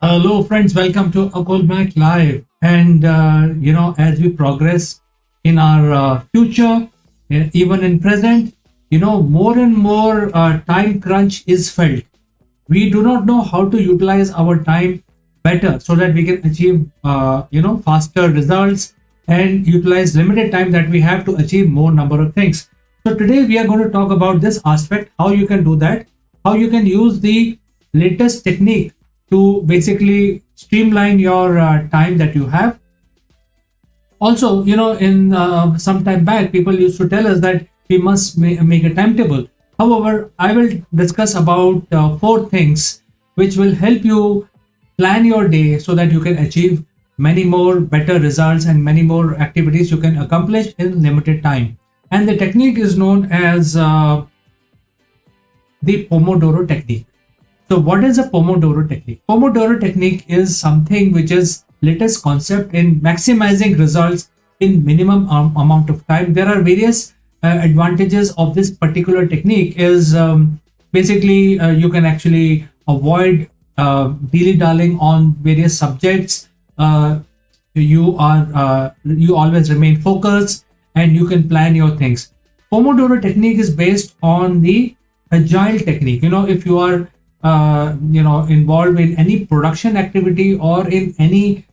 Hello, friends. Welcome to Akulmach Live. And as we progress in our future, even in present, more and more time crunch is felt. We do not know how to utilize our time better so that we can achieve, faster results and utilize limited time that we have to achieve more number of things. So today we are going to talk about this aspect, how you can do that, how you can use the latest technique to basically streamline your time that you have. Also, in some time back, people used to tell us that we must make a timetable. However, I will discuss about four things which will help you plan your day so that you can achieve many more better results and many more activities you can accomplish in limited time. And the technique is known as the Pomodoro Technique. So what is a Pomodoro technique? Pomodoro technique is something which is latest concept in maximizing results in minimum amount of time. There are various advantages of this particular technique is basically you can actually avoid dilly-dallying on various subjects. You always remain focused and you can plan your things. Pomodoro technique is based on the agile technique. If you are involved in any production activity or in any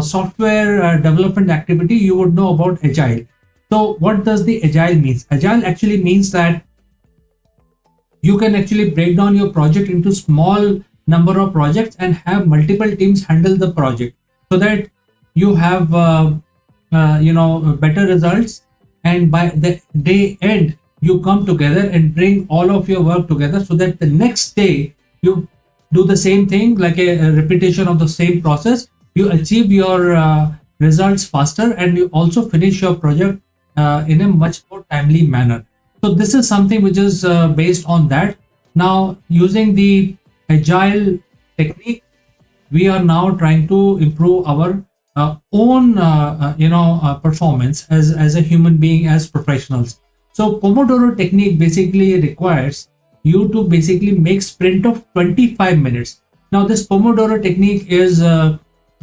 software development activity, you would know about agile. So what does the agile means? Agile actually means that you can actually break down your project into small number of projects and have multiple teams handle the project so that you have better results, and by the day end you come together and bring all of your work together so that the next day you do the same thing, like a repetition of the same process. You achieve your results faster and you also finish your project in a much more timely manner. So this is something which is based on that. Now, using the agile technique, we are now trying to improve our own performance as a human being, as professionals. So Pomodoro technique basically requires you to basically make sprint of 25 minutes. Now this Pomodoro technique is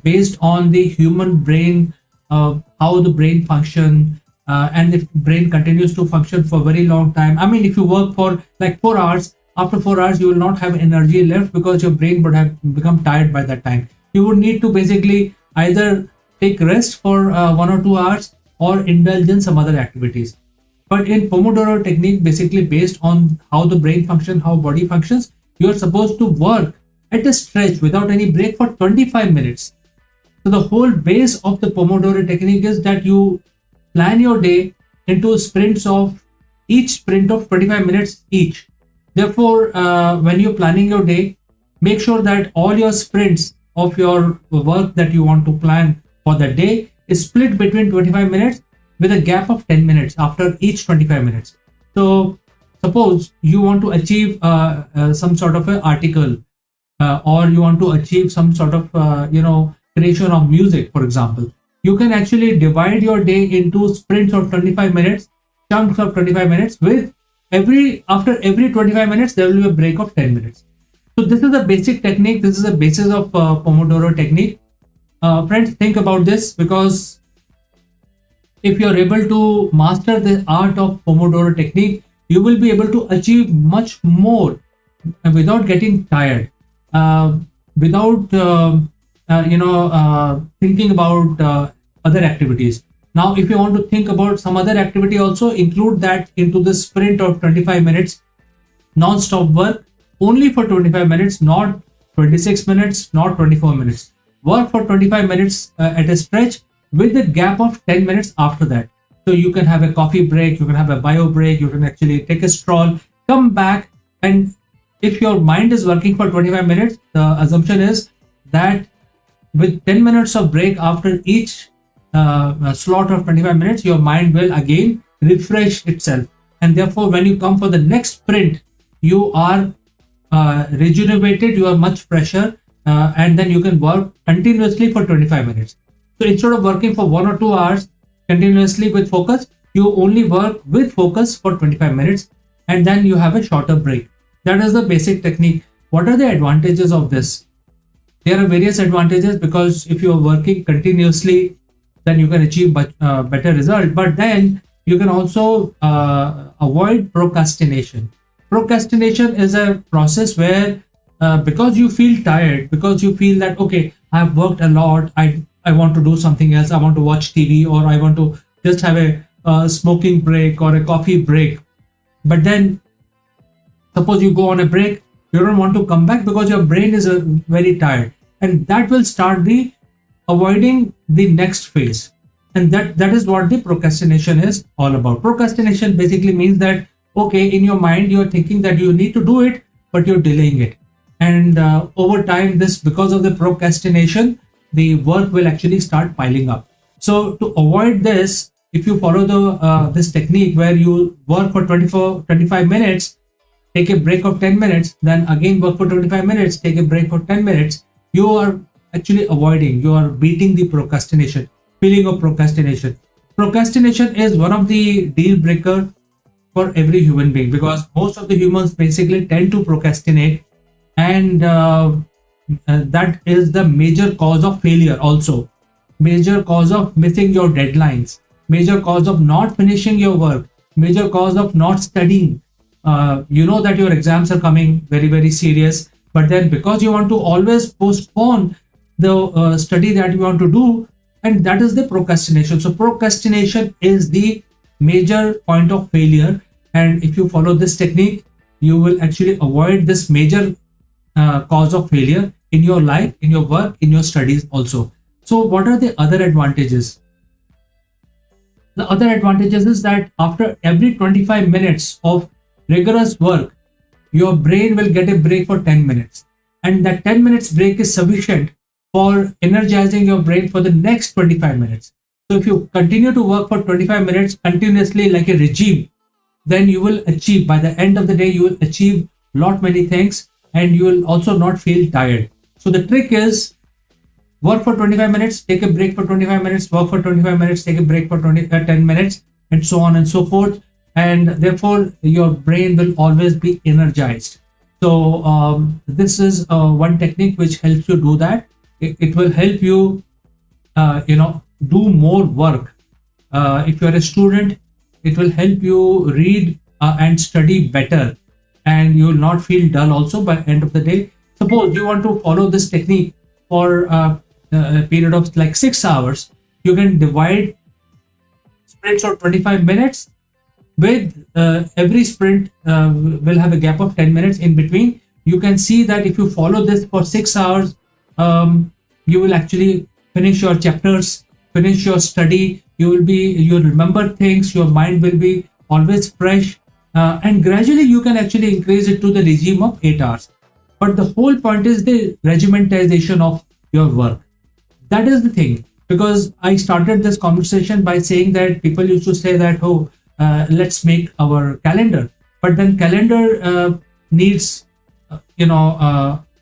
based on the human brain, how the brain function, and the brain continues to function for a very long time. I mean, if you work for like 4 hours, after 4 hours you will not have energy left because your brain would have become tired by that time. You would need to basically either take rest for 1 or 2 hours or indulge in some other activities. But in Pomodoro technique, basically based on how the brain functions, how body functions, you are supposed to work at a stretch without any break for 25 minutes. So the whole base of the Pomodoro technique is that you plan your day into sprints of each sprint of 25 minutes each. Therefore, when you're planning your day, make sure that all your sprints of your work that you want to plan for the day is split between 25 minutes with a gap of 10 minutes after each 25 minutes. So suppose you want to achieve some sort of an article or you want to achieve some sort of creation of music, for example. You can actually divide your day into sprints of 25 minutes, chunks of 25 minutes, with after every 25 minutes there will be a break of 10 minutes. So this is the basic technique. This is the basis of Pomodoro technique. Friends, think about this, because if you are able to master the art of Pomodoro technique, you will be able to achieve much more without getting tired, without thinking about other activities. Now, if you want to think about some other activity, also include that into the sprint of 25 minutes, non-stop work only for 25 minutes, not 26 minutes, not 24 minutes. Work for 25 minutes at a stretch with a gap of 10 minutes after that. So you can have a coffee break, you can have a bio break, you can actually take a stroll, come back, and if your mind is working for 25 minutes, the assumption is that with 10 minutes of break after each slot of 25 minutes, your mind will again refresh itself. And therefore, when you come for the next sprint, you are rejuvenated, you are much fresher, and then you can work continuously for 25 minutes. So instead of working for 1 or 2 hours continuously with focus, you only work with focus for 25 minutes and then you have a shorter break. That is the basic technique. What are the advantages of this? There are various advantages, because if you are working continuously, then you can achieve better result. But then you can also avoid procrastination. Procrastination is a process where, because you feel tired, because you feel that, okay, I've worked a lot, I want to do something else, I want to watch TV, or I want to just have a smoking break or a coffee break. But then suppose you go on a break, you don't want to come back because your brain is very tired, and that will start the avoiding the next phase. And that is what the procrastination is all about. Procrastination basically means that, okay, in your mind you're thinking that you need to do it, but you're delaying it. And over time, this, because of the procrastination, the work will actually start piling up. So to avoid this, if you follow the this technique where you work for 25 minutes, take a break of 10 minutes, then again work for 25 minutes, take a break for 10 minutes, you are actually avoiding, you are beating the procrastination, feeling of procrastination. Procrastination is one of the deal breaker for every human being, because most of the humans basically tend to procrastinate, and that is the major cause of failure also, major cause of missing your deadlines, major cause of not finishing your work, major cause of not studying. You know that your exams are coming very, very serious, but then because you want to always postpone the study that you want to do, and that is the procrastination. So procrastination is the major point of failure, and if you follow this technique, you will actually avoid this major cause of failure in your life, in your work, in your studies also. So what are the other advantages? The other advantages is that after every 25 minutes of rigorous work, your brain will get a break for 10 minutes, and that 10 minutes break is sufficient for energizing your brain for the next 25 minutes. So if you continue to work for 25 minutes continuously like a regime, then you will achieve, by the end of the day, you will achieve lot many things, and you will also not feel tired. So the trick is, work for 25 minutes, take a break for 25 minutes, work for 25 minutes, take a break for 10 minutes, and so on and so forth. And therefore, your brain will always be energized. So this is one technique which helps you do that. It will help you, do more work. If you are a student, it will help you read and study better, and you will not feel dull also by end of the day. Suppose you want to follow this technique for a period of like 6 hours, you can divide sprints of 25 minutes with every sprint will have a gap of 10 minutes in between. You can see that if you follow this for 6 hours, you will actually finish your chapters, finish your study. You'll remember things, your mind will be always fresh, and gradually you can actually increase it to the regime of 8 hours. But the whole point is the regimentization of your work. That is the thing, because I started this conversation by saying that people used to say that, oh, let's make our calendar, but then calendar needs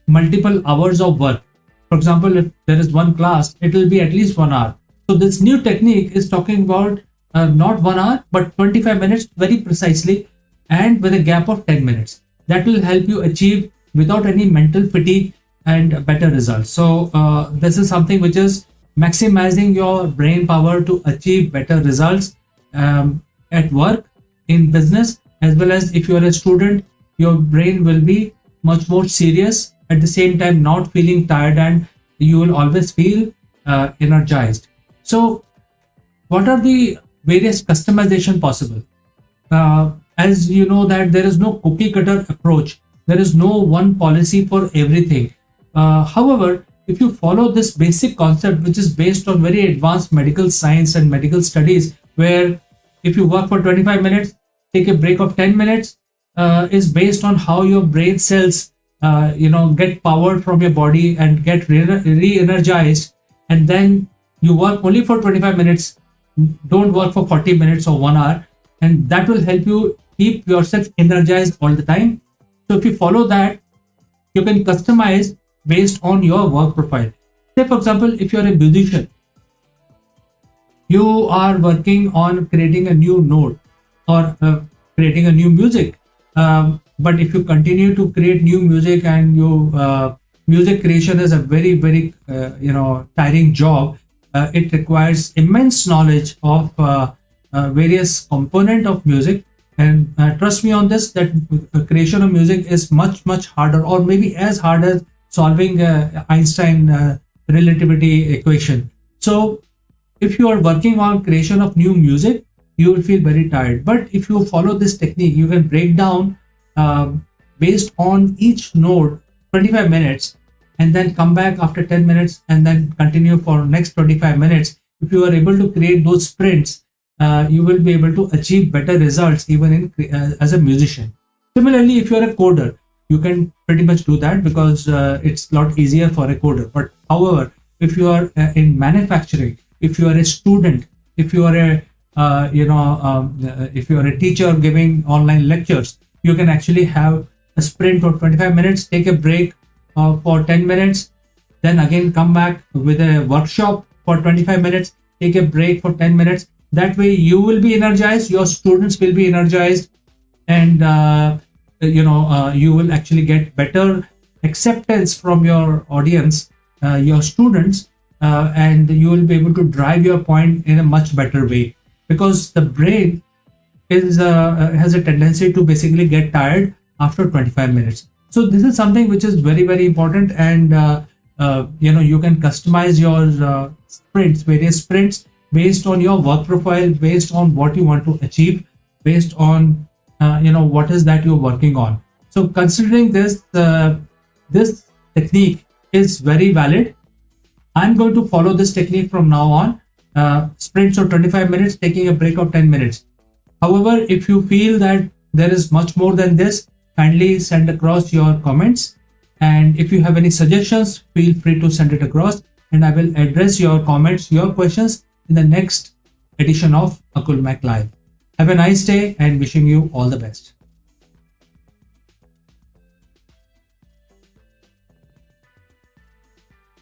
multiple hours of work. For example, if there is one class, it will be at least 1 hour. So this new technique is talking about not 1 hour but 25 minutes very precisely, and with a gap of 10 minutes. That will help you achieve without any mental fatigue and better results. So this is something which is maximizing your brain power to achieve better results at work, in business, as well as if you are a student, your brain will be much more serious, at the same time not feeling tired, and you will always feel energized. So what are the various customization possible? As you know that there is no cookie cutter approach, there is no one policy for everything. However, if you follow this basic concept, which is based on very advanced medical science and medical studies, where if you work for 25 minutes, take a break of 10 minutes, is based on how your brain cells get powered from your body and get re-energized, and then you work only for 25 minutes, don't work for 40 minutes or 1 hour, and that will help you keep yourself energized all the time. So if you follow that, you can customize based on your work profile. Say for example, if you're a musician, you are working on creating a new note or creating a new music, but if you continue to create new music and you music creation is a very, very, tiring job. It requires immense knowledge of various component of music. And trust me on this, that creation of music is much, much harder, or maybe as hard as solving Einstein relativity equation. So if you are working on creation of new music, you will feel very tired. But if you follow this technique, you can break down based on each node 25 minutes, and then come back after 10 minutes and then continue for next 25 minutes. If you are able to create those sprints, you will be able to achieve better results even in as a musician. Similarly, if you are a coder, you can pretty much do that, because it's a lot easier for a coder. But however, if you are in manufacturing, if you are a student, if you are a if you are a teacher giving online lectures, you can actually have a sprint for 25 minutes, take a break for 10 minutes, then again come back with a workshop for 25 minutes, take a break for 10 minutes. That way you will be energized, your students will be energized, and you will actually get better acceptance from your audience, your students, and you will be able to drive your point in a much better way, because the brain has a tendency to basically get tired after 25 minutes. So this is something which is very, very important. And you can customize your sprints, various sprints, based on your work profile, based on what you want to achieve, based on what is that you're working on. So considering this, this technique is very valid. I'm going to follow this technique from now on. Sprints of 25 minutes, taking a break of 10 minutes. However, if you feel that there is much more than this, kindly send across your comments. And if you have any suggestions, feel free to send it across, and I will address your comments, your questions in the next edition of Akulmach Live. Have a nice day, and wishing you all the best.